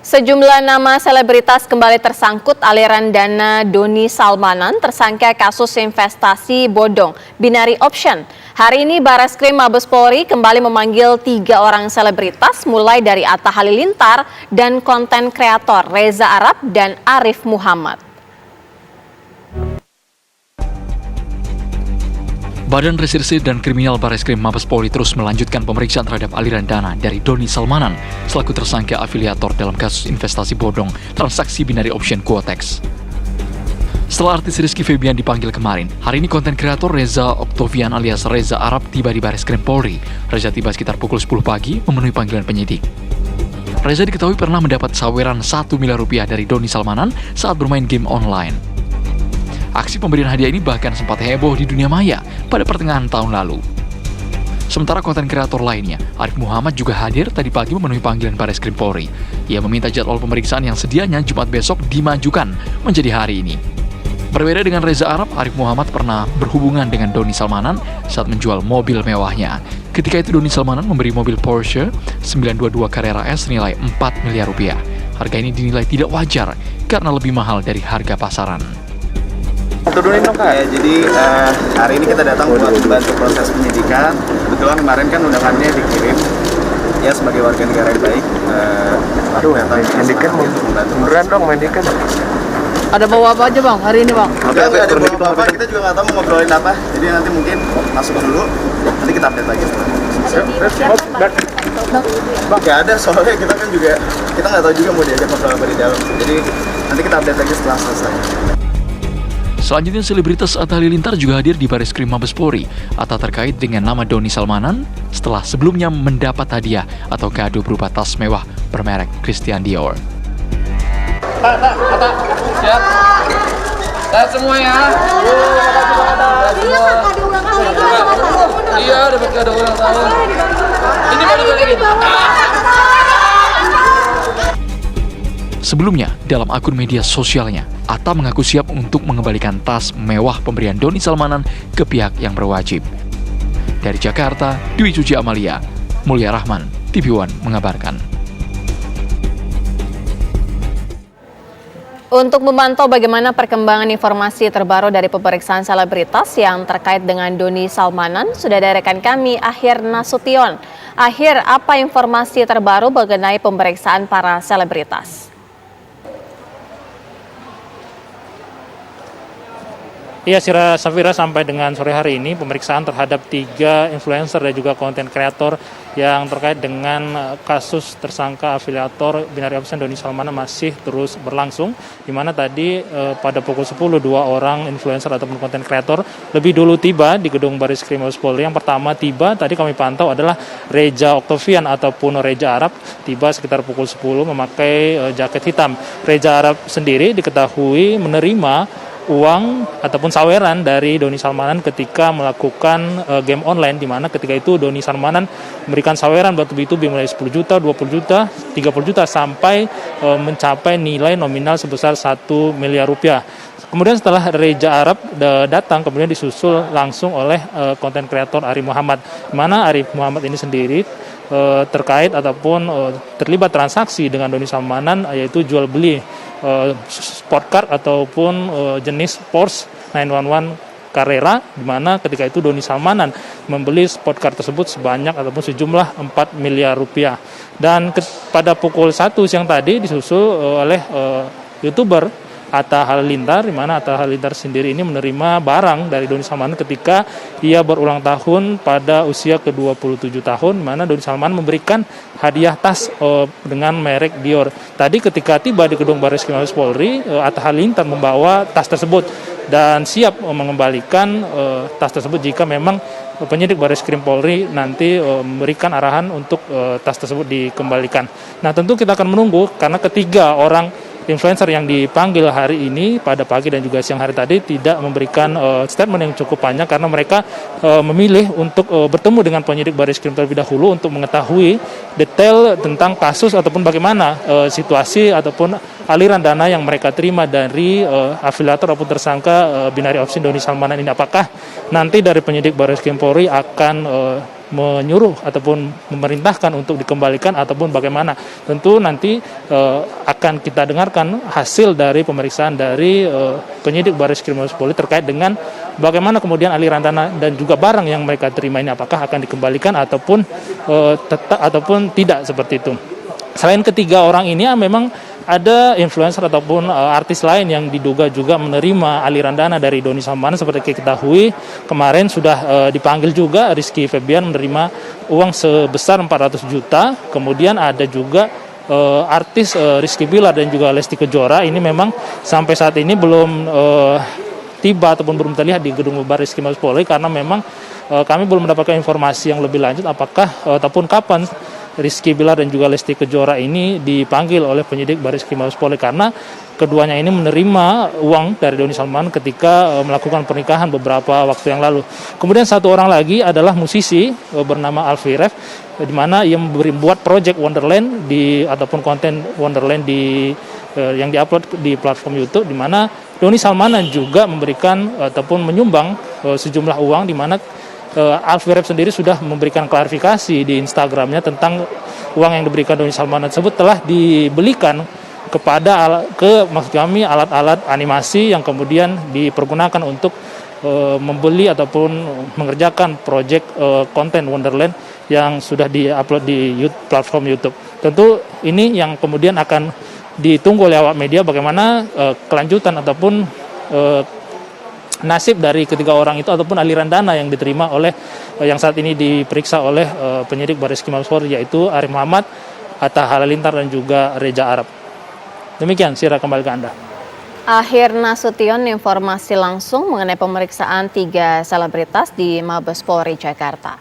Sejumlah nama selebritas kembali tersangkut aliran dana Doni Salmanan tersangka kasus investasi bodong binary option. Hari ini Bareskrim Mabes Polri kembali memanggil 3 orang selebritas mulai dari Atta Halilintar dan konten kreator Reza Arab dan Arif Muhammad. Badan Reserse dan Kriminal Bareskrim Mabes Polri terus melanjutkan pemeriksaan terhadap aliran dana dari Doni Salmanan selaku tersangka afiliator dalam kasus investasi bodong transaksi binary option Quotex. Setelah artis Rizky Febian dipanggil kemarin, hari ini konten kreator Reza Octavian alias Reza Arab tiba di Bareskrim Polri. Reza tiba sekitar pukul 10 pagi memenuhi panggilan penyidik. Reza diketahui pernah mendapat saweran 1 miliar rupiah dari Doni Salmanan saat bermain game online. Aksi pemberian hadiah ini bahkan sempat heboh di dunia maya pada pertengahan tahun lalu. Sementara konten kreator lainnya, Arif Muhammad juga hadir tadi pagi memenuhi panggilan Bareskrim Polri. Ia meminta jadwal pemeriksaan yang sedianya Jumat besok dimajukan menjadi hari ini. Berbeda dengan Reza Arab, Arif Muhammad pernah berhubungan dengan Doni Salmanan saat menjual mobil mewahnya. Ketika itu Doni Salmanan memberi mobil Porsche 922 Carrera S senilai 4 miliar rupiah. Harga ini dinilai tidak wajar karena lebih mahal dari harga pasaran. Turunin dong Kak. Ya, jadi hari ini kita datang buat membantu proses penyidikan. Kebetulan kemarin kan undangannya dikirim. Ya sebagai warga negara yang baik. Mandikan mau beneran dong mandikan. Ada bawa apa aja bang hari ini bang? Oke, ada bawa apa, kita juga nggak tahu mau ngobrolin apa. Jadi nanti mungkin masuk dulu, nanti kita update lagi. Bang, ya ada soalnya kita kan juga, kita nggak tahu juga mau diajak ngobrol apa di dalam. Jadi nanti kita update lagi setelah selesai. Selanjutnya, selebritas Atta Halilintar juga hadir di Bareskrim Mabes Polri. Atta terkait dengan nama Doni Salmanan setelah sebelumnya mendapat hadiah atau kado berupa tas mewah bermerek Christian Dior. Atta, siap. Siap semua ya. Iya, dapat kado ulang tahun. Ini mau dibalikin. Sebelumnya, dalam akun media sosialnya, Atta mengaku siap untuk mengembalikan tas mewah pemberian Doni Salmanan ke pihak yang berwajib. Dari Jakarta, Dwi Suci Amalia, Mulia Rahman, TV One mengabarkan. Untuk memantau bagaimana perkembangan informasi terbaru dari pemeriksaan selebritas yang terkait dengan Doni Salmanan, sudah ada rekan kami Akhir Nasution. Akhir, apa informasi terbaru mengenai pemeriksaan para selebritas? Iya, Safira, sampai dengan sore hari ini pemeriksaan terhadap 3 influencer dan juga konten kreator yang terkait dengan kasus tersangka afiliator binary option Doni Salmanan masih terus berlangsung, di mana tadi pada pukul 10 2 orang influencer ataupun konten kreator lebih dulu tiba di gedung Bareskrim Mabes Polri. Yang pertama tiba tadi kami pantau adalah Reza Octavian ataupun Reza Arab, tiba sekitar pukul 10 memakai jaket hitam. Reza Arab sendiri diketahui menerima uang ataupun saweran dari Doni Salmanan ketika melakukan game online, di mana ketika itu Doni Salmanan memberikan saweran bertubi-tubi mulai 10 juta, 20 juta, 30 juta sampai mencapai nilai nominal sebesar 1 miliar rupiah. Kemudian setelah Reza Arab datang, kemudian disusul langsung oleh konten kreator Arif Muhammad, di mana Arif Muhammad ini sendiri terkait ataupun terlibat transaksi dengan Doni Salmanan, yaitu jual beli sport car ataupun jenis Porsche 911 Carrera, di mana ketika itu Doni Salmanan membeli sport car tersebut sebanyak ataupun sejumlah 4 miliar rupiah. Dan pada pukul 1 siang tadi disusul oleh YouTuber Atta Halilintar, di mana Atta Halilintar sendiri ini menerima barang dari Doni Salmanan ketika ia berulang tahun pada usia ke-27 tahun, di mana Doni Salmanan memberikan hadiah tas dengan merek Dior. Tadi ketika tiba di gedung Bareskrim Mabes Polri, Atta Halilintar membawa tas tersebut dan siap mengembalikan tas tersebut jika memang penyidik Bareskrim Polri nanti memberikan arahan untuk tas tersebut dikembalikan. Nah, tentu kita akan menunggu karena ketiga orang influencer yang dipanggil hari ini pada pagi dan juga siang hari tadi tidak memberikan statement yang cukup panjang karena mereka memilih untuk bertemu dengan penyidik Bareskrim terlebih dahulu untuk mengetahui detail tentang kasus ataupun bagaimana situasi ataupun aliran dana yang mereka terima dari afiliator ataupun tersangka binary option Doni Salmanan ini. Apakah nanti dari penyidik Bareskrim Polri akan menyuruh ataupun memerintahkan untuk dikembalikan ataupun bagaimana. Tentu nanti akan kita dengarkan hasil dari pemeriksaan dari penyidik Bareskrim Mabes Polri terkait dengan bagaimana kemudian aliran dana dan juga barang yang mereka terima ini apakah akan dikembalikan ataupun tidak seperti itu. Selain ketiga orang ini memang ada influencer ataupun artis lain yang diduga juga menerima aliran dana dari Doni Salmanan. Seperti kita ketahui kemarin sudah dipanggil juga Rizky Febian menerima uang sebesar 400 juta. Kemudian ada juga artis Rizky Bilar dan juga Lesti Kejora. Ini memang sampai saat ini belum tiba ataupun belum terlihat di gedung Bareskrim Mabes Polri karena memang kami belum mendapatkan informasi yang lebih lanjut apakah ataupun kapan Rizky Bilar dan juga Lesti Kejora ini dipanggil oleh penyidik Bareskrim Mabes Polri karena keduanya ini menerima uang dari Doni Salmanan ketika melakukan pernikahan beberapa waktu yang lalu. Kemudian satu orang lagi adalah musisi bernama Alfie Rev, di mana ia membuat project Wonderland ataupun konten Wonderland yang diupload di platform YouTube, di mana Doni Salmanan juga memberikan ataupun menyumbang sejumlah uang, di mana Alfie Rev sendiri sudah memberikan klarifikasi di Instagramnya tentang uang yang diberikan Doni Salmanan tersebut telah dibelikan kepada maksud kami alat-alat animasi yang kemudian dipergunakan untuk membeli ataupun mengerjakan proyek konten Wonderland yang sudah diupload di platform YouTube. Tentu ini yang kemudian akan ditunggu oleh awak media bagaimana kelanjutan ataupun nasib dari ketiga orang itu ataupun aliran dana yang diterima oleh yang saat ini diperiksa oleh penyidik Bareskrim Mabes Polri yaitu Arif Muhammad, Atta Halilintar dan juga Reza Arab. Demikian, Sira, kembali ke Anda. Akhir Nasution, informasi langsung mengenai pemeriksaan 3 selebritas di Mabes Polri Jakarta.